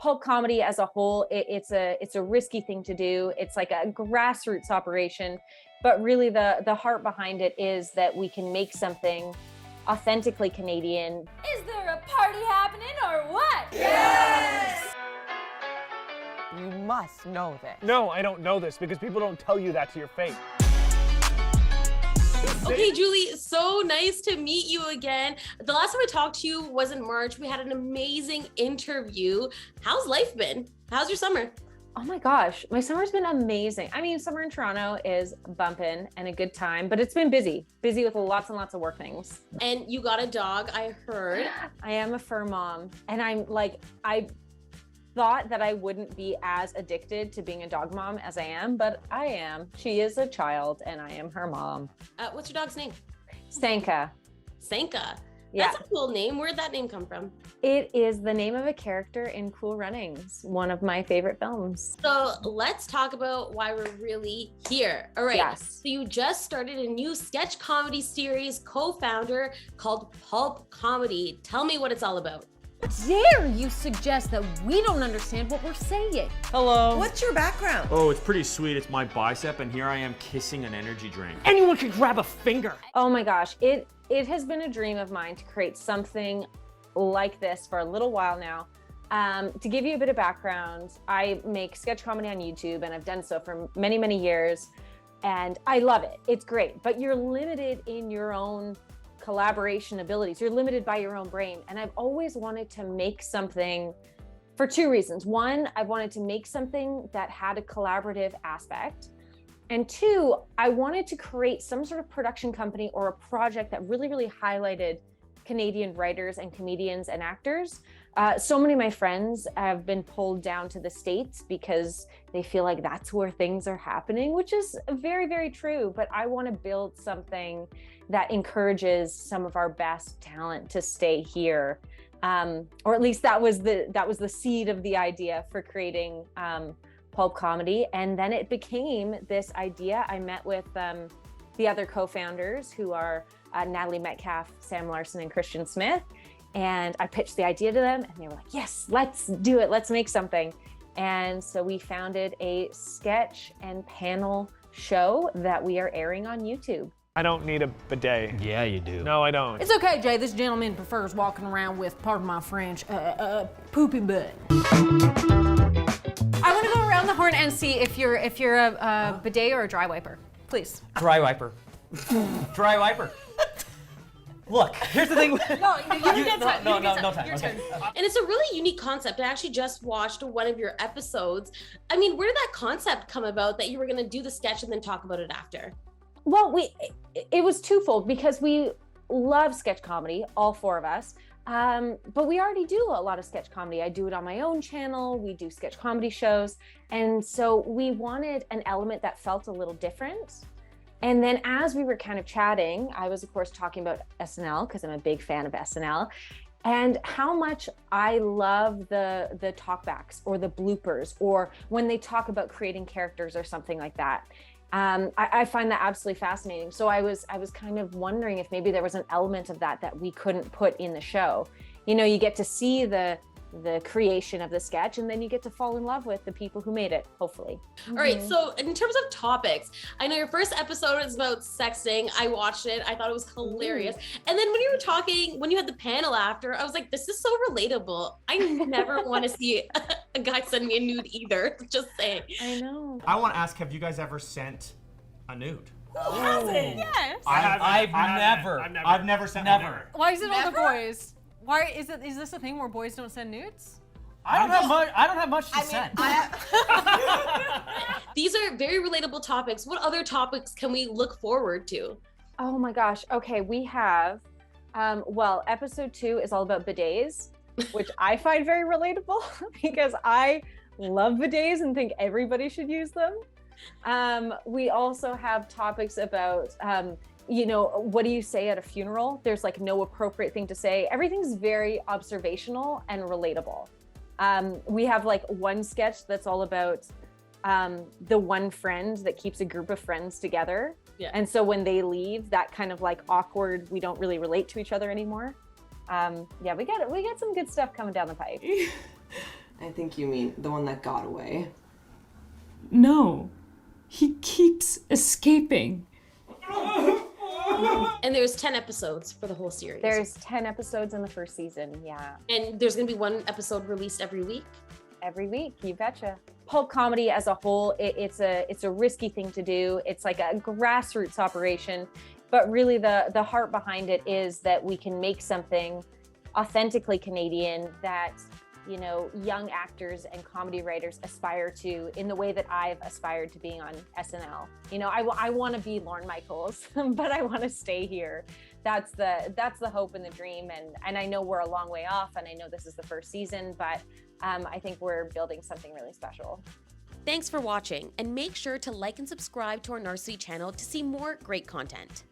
pulp comedy as a whole, it's a risky thing to do. It's like a grassroots operation, but really the heart behind it is that we can make something authentically Canadian. Is there a party happening or what? Yes! You must know this. No, I don't know this because people don't tell you that to your face. Okay, Julie, so nice to meet you again. The last time I talked to you was in March. We had an amazing interview. How's life been? How's your summer? Oh my gosh, my summer's been amazing. I mean, summer in Toronto is bumping and a good time, but it's been busy with lots and lots of work things. And you got a dog, I heard. I am a fur mom, and I thought that I wouldn't be as addicted to being a dog mom as I am, but I am. She is a child and I am her mom. What's your dog's name? Sanka. Sanka. Yeah. That's a cool name. Where'd that name come from? It is the name of a character in Cool Runnings, one of my favorite films. So let's talk about why we're really here. All right. Yes. So you just started a new sketch comedy series, co-founder, called Pulp Comedy. Tell me what it's all about. Dare you suggest that we don't understand what we're saying? Hello. What's your background? Oh, it's pretty sweet. It's my bicep, and here I am kissing an energy drink. Anyone can grab a finger. Oh my gosh, it has been a dream of mine to create something like this for a little while now. To give you a bit of background, I make sketch comedy on YouTube, and I've done so for many, many years, and I love it. It's great, but you're limited in your own collaboration abilities. You're limited by your own brain. And I've always wanted to make something for two reasons. One, I wanted to make something that had a collaborative aspect. And two, I wanted to create some sort of production company or a project that really, really highlighted Canadian writers and comedians and actors. So many of my friends have been pulled down to the States because they feel like that's where things are happening, which is very, very true. But I want to build something that encourages some of our best talent to stay here. Or at least that was the seed of the idea for creating Pulp Comedy. And then it became this idea. I met with the other co-founders, who are Natalie Metcalf, Sam Larson, and Christian Smith. And I pitched the idea to them and they were like, yes, let's do it. Let's make something. And so we founded a sketch and panel show that we are airing on YouTube. I don't need a bidet. Yeah, you do. No, I don't. It's okay, Jay. This gentleman prefers walking around with, pardon my French, poopy butt. I want to go around the horn and see if you're a bidet or a dry wiper. Please. Dry wiper. Dry wiper. Look, here's the thing. No time. No time. Your Okay. turn. And it's a really unique concept. I actually just watched one of your episodes. I mean, where did that concept come about that you were going to do the sketch and then talk about it after? Well, it was twofold because we love sketch comedy, all four of us. But we already do a lot of sketch comedy. I do it on my own channel. We do sketch comedy shows. And so we wanted an element that felt a little different. And then as we were kind of chatting, I was of course talking about SNL because I'm a big fan of SNL and how much I love the talkbacks or the bloopers or when they talk about creating characters or something like that. I find that absolutely fascinating. So I was kind of wondering if maybe there was an element of that we couldn't put in the show. You know, you get to see the creation of the sketch and then you get to fall in love with the people who made it, hopefully. All right, so in terms of topics, I know your first episode is about sexting. I watched it, I thought it was hilarious. And then when you were talking, when you had the panel after, I was like, this is so relatable. I never want to see a guy send me a nude either, just saying. I know. I want to ask, have you guys ever sent a nude? Who hasn't? Yes. I've never sent a nude. Why is it all the boys? Why is this a thing where boys don't send nudes? I don't have much to send. These are very relatable topics. What other topics can we look forward to? Oh my gosh. Okay, we have, well, episode 2 is all about bidets, which I find very relatable because I love bidets and think everybody should use them. We also have topics about, you know, what do you say at a funeral? There's like no appropriate thing to say. Everything's very observational and relatable. We have like one sketch that's all about the one friend that keeps a group of friends together. Yeah. And so when they leave, that kind of like awkward, we don't really relate to each other anymore. Yeah, we got some good stuff coming down the pipe. I think you mean the one that got away. No, he keeps escaping. And there's 10 episodes for the whole series. There's 10 episodes in the first season, yeah. And there's gonna be one episode released every week. Every week, you betcha. Pulp comedy as a whole, it's a risky thing to do. It's like a grassroots operation, but really the heart behind it is that we can make something authentically Canadian that, you know, young actors and comedy writers aspire to in the way that I've aspired to being on SNL. You know, I want to be Lorne Michaels, but I want to stay here. That's the hope and the dream. And I know we're a long way off, and I know this is the first season, but I think we're building something really special. Thanks for watching, and make sure to like and subscribe to our Narcity channel to see more great content.